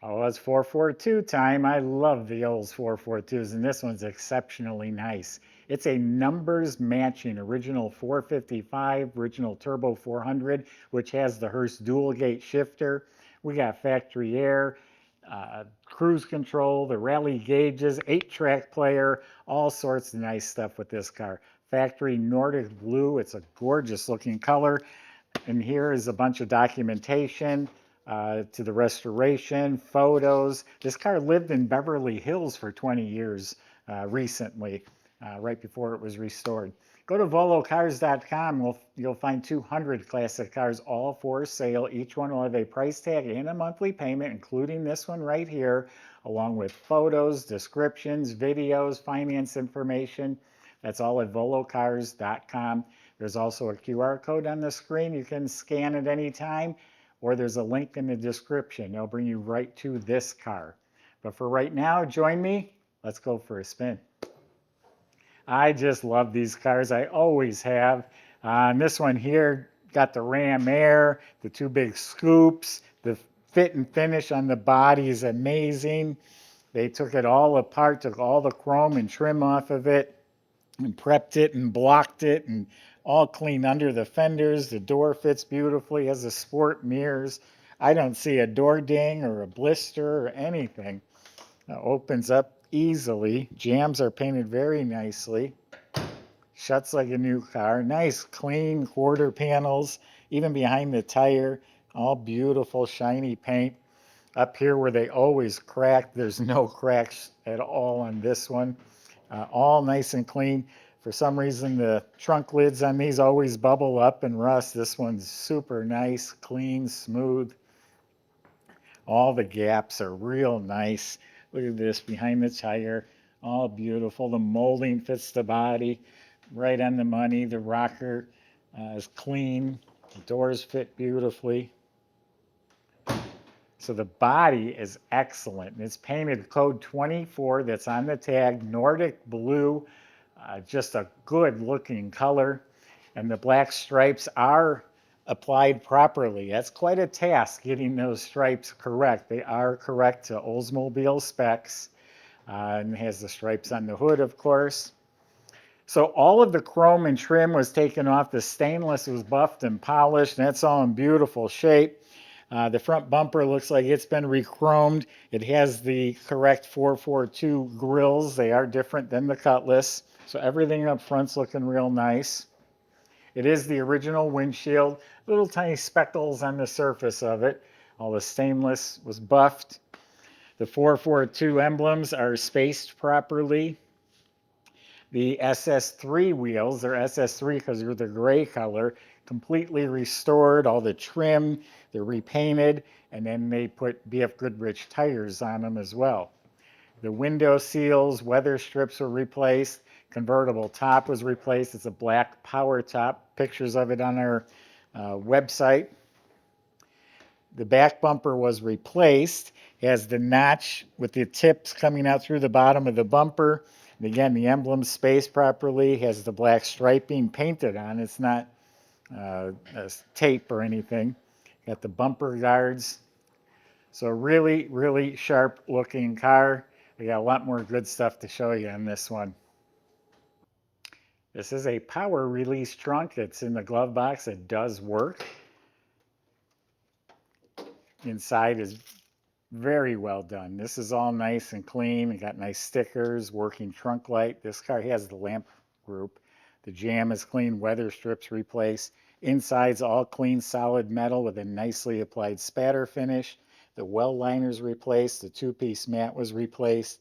Oh, it's 442 time. I love the Olds 442s, and this one's exceptionally nice. It's a numbers matching original 455, original Turbo 400, which has the Hurst dual gate shifter. We got factory air, cruise control, the rally gauges, 8-track player, all sorts of nice stuff with this car. Factory Nordic Blue. It's a gorgeous looking color. And here is a bunch of documentation to the restoration, photos. This car lived in Beverly Hills for 20 years recently, right before it was restored. Go to volocars.com. You'll find 200 classic cars, all for sale. Each one will have a price tag and a monthly payment, including this one right here, along with photos, descriptions, videos, finance information. That's all at volocars.com. There's also a QR code on the screen. You can scan at any time, or there's a link in the description. It'll bring you right to this car. But for right now, join me. Let's go for a spin. I just love these cars. I always have. And this one here got the Ram Air, the two big scoops, the fit and finish on the body is amazing. They took it all apart, took all the chrome and trim off of it, and prepped it and blocked it and all clean under the fenders. The door fits beautifully, has the sport mirrors. I don't see a door ding or a blister or anything. Opens up easily. Jambs are painted very nicely. Shuts like a new car. Nice clean quarter panels, even behind the tire. All beautiful shiny paint. Up here where they always crack, there's no cracks at all on this one. All nice and clean. For some reason, the trunk lids on these always bubble up and rust. This one's super nice, clean, smooth. All the gaps are real nice. Look at this behind the tire. All beautiful. The molding fits the body right on the money. The rocker is clean. The doors fit beautifully. So the body is excellent. It's painted code 24 that's on the tag, Nordic Blue, just a good looking color. And the black stripes are applied properly. That's quite a task getting those stripes correct. They are correct to Oldsmobile specs, and has the stripes on the hood, of course. So all of the chrome and trim was taken off. The stainless was buffed and polished, and that's all in beautiful shape. The front bumper looks like it's been re-chromed. It has the correct 442 grills. They are different than the Cutlass. So everything up front's looking real nice. It is the original windshield. Little tiny speckles on the surface of it. All the stainless was buffed. The 442 emblems are spaced properly. The SS3 wheels, they're SS3 because they're the gray color, completely restored, all the trim, they're repainted, and then they put BFGoodrich tires on them as well. The window seals, weather strips were replaced, convertible top was replaced. It's a black power top, pictures of it on our website. The back bumper was replaced. It has the notch with the tips coming out through the bottom of the bumper. And again, the emblem spaced properly, has the black striping painted on. It's not tape or anything. Got the bumper guards. So really, really sharp looking car. We got a lot more good stuff to show you on this one. This is a power release trunk. It's in the glove box. It does work. Inside is very well done. This is all nice and clean. It got nice stickers, working trunk light. This car has the lamp group. The jam is clean, weather strips replaced. Inside's all clean, solid metal with a nicely applied spatter finish. The well liner's replaced. The two-piece mat was replaced.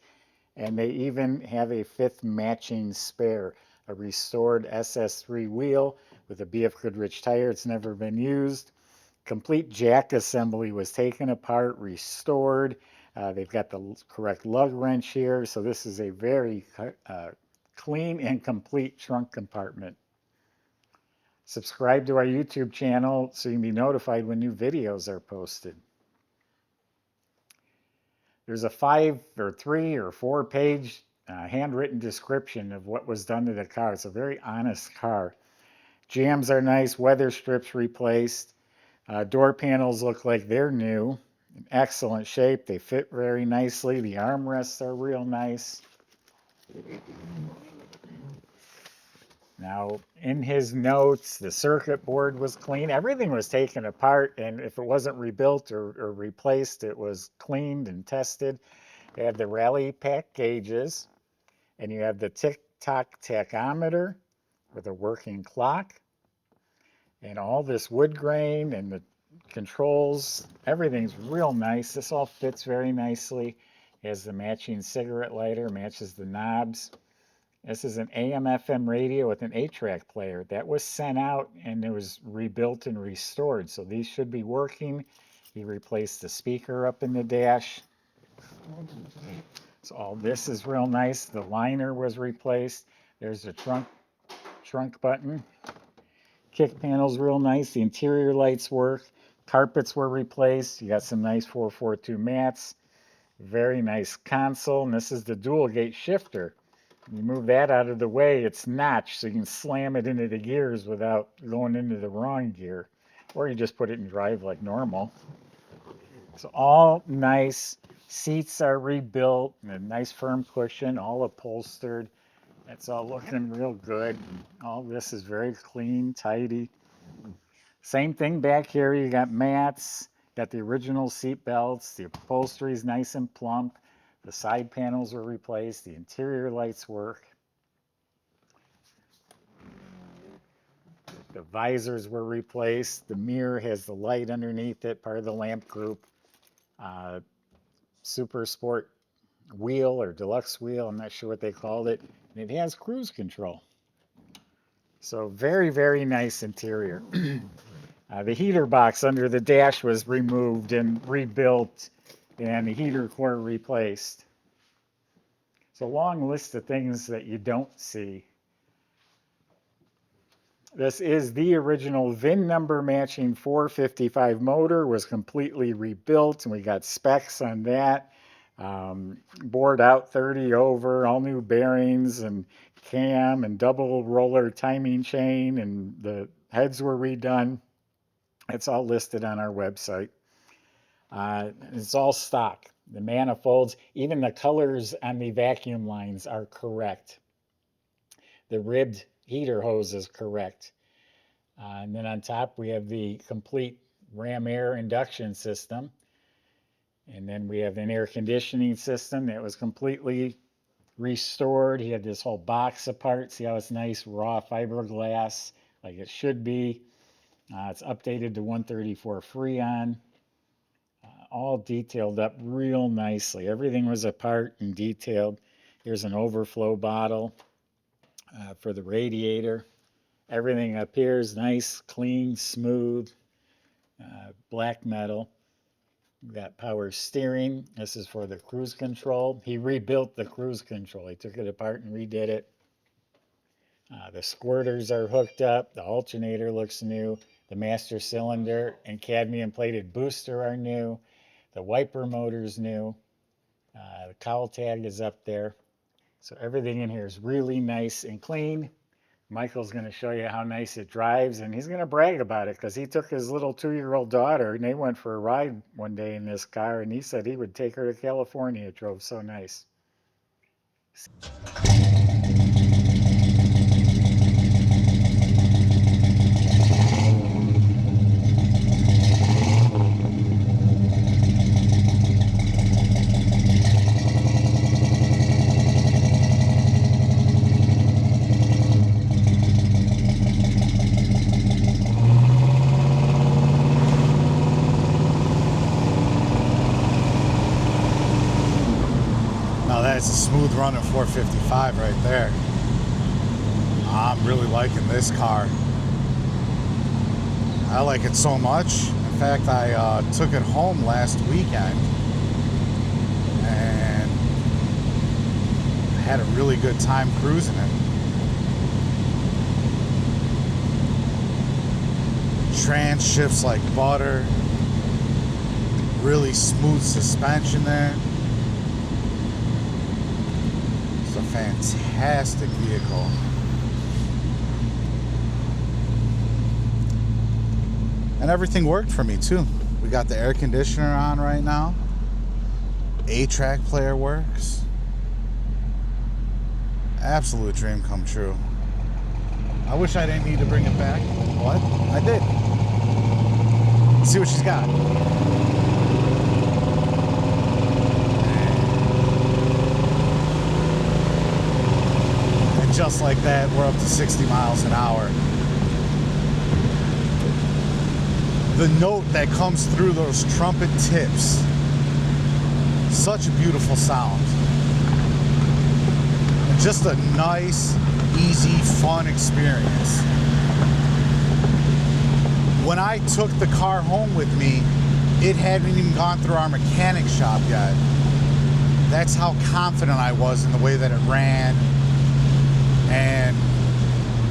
And they even have a fifth matching spare, a restored SS3 wheel with a BFGoodrich tire. It's never been used. Complete jack assembly was taken apart, restored. They've got the correct lug wrench here. So this is a very clean and complete trunk compartment. Subscribe to our YouTube channel so you can be notified when new videos are posted. There's a 3 or 4 page handwritten description of what was done to the car. It's a very honest car. Jams are nice, weather strips replaced. Door panels look like they're new. in excellent shape. They fit very nicely. The armrests are real nice. Now, in his notes, the circuit board was clean. Everything was taken apart, and if it wasn't rebuilt or replaced, it was cleaned and tested. They had the rally pack gauges, and you have the Tic-Toc tachometer with a working clock, and all this wood grain and the controls. Everything's real nice. This all fits very nicely. It has the matching cigarette lighter, matches the knobs. This is an AM/FM radio with an 8-track player. That was sent out and it was rebuilt and restored. So these should be working. He replaced the speaker up in the dash. So all this is real nice. The liner was replaced. There's the trunk button. Kick panel's real nice. The interior lights work. Carpets were replaced. You got some nice 442 mats. Very nice console. And this is the dual gate shifter. You move that out of the way, it's notched, so you can slam it into the gears without going into the wrong gear. Or you just put it in drive like normal. So all nice. Seats are rebuilt, and a nice firm cushion, all upholstered. It's all looking real good. All this is very clean, tidy. Same thing back here. You got mats, got the original seat belts. The upholstery is nice and plump. The side panels were replaced. The interior lights work. The visors were replaced. The mirror has the light underneath it, part of the lamp group. Super Sport wheel or deluxe wheel, I'm not sure what they called it. And it has cruise control. So very, very nice interior. The heater box under the dash was removed and rebuilt, and the heater core replaced. It's a long list of things that you don't see. This is the original VIN number matching 455 motor, was completely rebuilt, and we got specs on that. Bored out 30 over, all new bearings and cam and double roller timing chain, and the heads were redone. It's all listed on our website. It's all stock. The manifolds, even the colors on the vacuum lines are correct. The ribbed heater hose is correct. And then on top we have the complete ram air induction system. And then we have an air conditioning system that was completely restored. He had this whole box apart. See how it's nice raw fiberglass like it should be. It's updated to 134 Freon. All detailed up real nicely. Everything was apart and detailed. Here's an overflow bottle for the radiator. Everything up here is nice, clean, smooth, black metal. We've got power steering. This is for the cruise control. He rebuilt the cruise control. He took it apart and redid it. The squirters are hooked up. The alternator looks new. The master cylinder and cadmium plated booster are new. The wiper motor's new. The cowl tag is up there. So everything in here is really nice and clean. Michael's going to show you how nice it drives, and he's going to brag about it because he took his little 2-year-old daughter, and they went for a ride one day in this car, and he said he would take her to California. It drove so nice. It's a smooth running 455 right there. I'm really liking this car. I like it so much. In fact, I took it home last weekend and had a really good time cruising it. Trans shifts like butter. Really smooth suspension there. Fantastic vehicle. And everything worked for me too. We got the air conditioner on right now. 8-track player works. Absolute dream come true. I wish I didn't need to bring it back, but I did. Let's see what she's got. And just like that, we're up to 60 miles an hour. The note that comes through those trumpet tips, such a beautiful sound. And just a nice, easy, fun experience. When I took the car home with me, it hadn't even gone through our mechanic shop yet. That's how confident I was in the way that it ran, and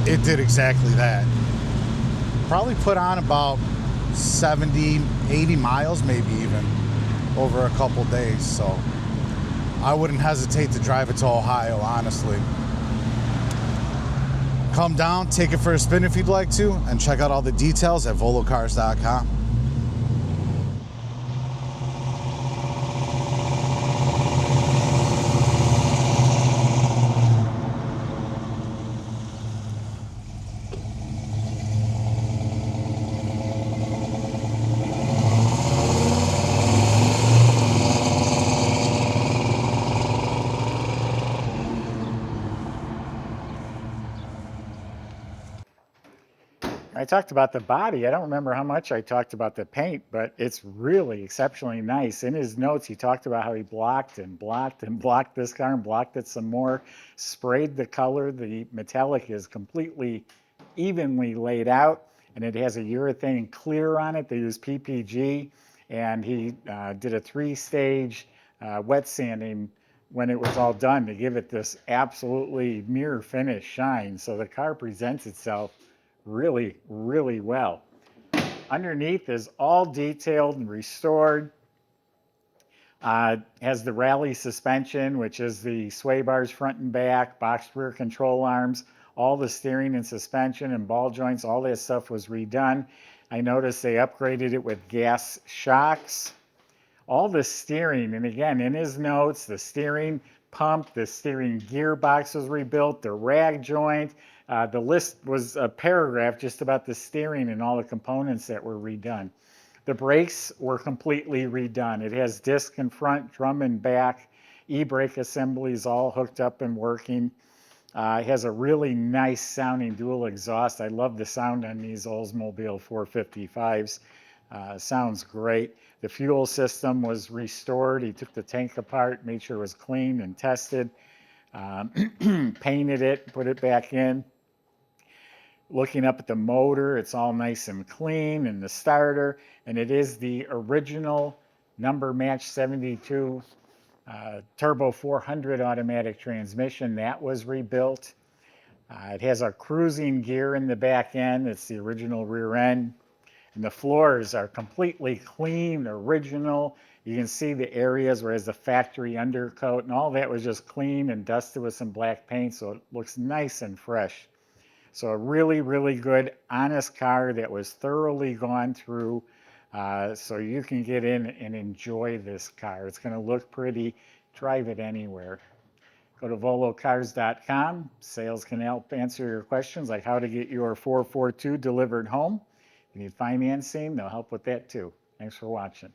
it did exactly that. Probably put on about 70, 80 miles maybe even over a couple days, so I wouldn't hesitate to drive it to Ohio, honestly. Come down, take it for a spin if you'd like to, and check out all the details at volocars.com. I talked about the body. I don't remember how much I talked about the paint, but it's really exceptionally nice. In his notes, he talked about how he blocked and blocked and blocked this car and blocked it some more, sprayed the color. The metallic is completely evenly laid out, and it has a urethane clear on it. They use PPG, and he did a 3-stage wet sanding when it was all done to give it this absolutely mirror finish shine. So the car presents itself really, really well. Underneath is all detailed and restored. Has the rally suspension, which is the sway bars front and back, boxed rear control arms, all the steering and suspension and ball joints, all that stuff was redone. I noticed they upgraded it with gas shocks. All the steering, and again, in his notes, the steering pump, the steering gearbox was rebuilt, the rag joint. The list was a paragraph just about the steering and all the components that were redone. The brakes were completely redone. It has disc in front, drum in back, e-brake assemblies all hooked up and working. It has a really nice sounding dual exhaust. I love the sound on these Oldsmobile 455s. Sounds great. The fuel system was restored. He took the tank apart, made sure it was clean and tested, painted it, put it back in. Looking up at the motor, it's all nice and clean, and the starter, and it is the original number match 72 turbo 400 automatic transmission. That was rebuilt. It has a cruising gear in the back end. It's the original rear end. And the floors are completely clean, original. You can see the areas where it has the factory undercoat, and all that was just clean and dusted with some black paint, so it looks nice and fresh. So a really, really good, honest car that was thoroughly gone through, so you can get in and enjoy this car. It's going to look pretty. Drive it anywhere. Go to volocars.com. Sales can help answer your questions like how to get your 442 delivered home. If you need financing, they'll help with that too. Thanks for watching.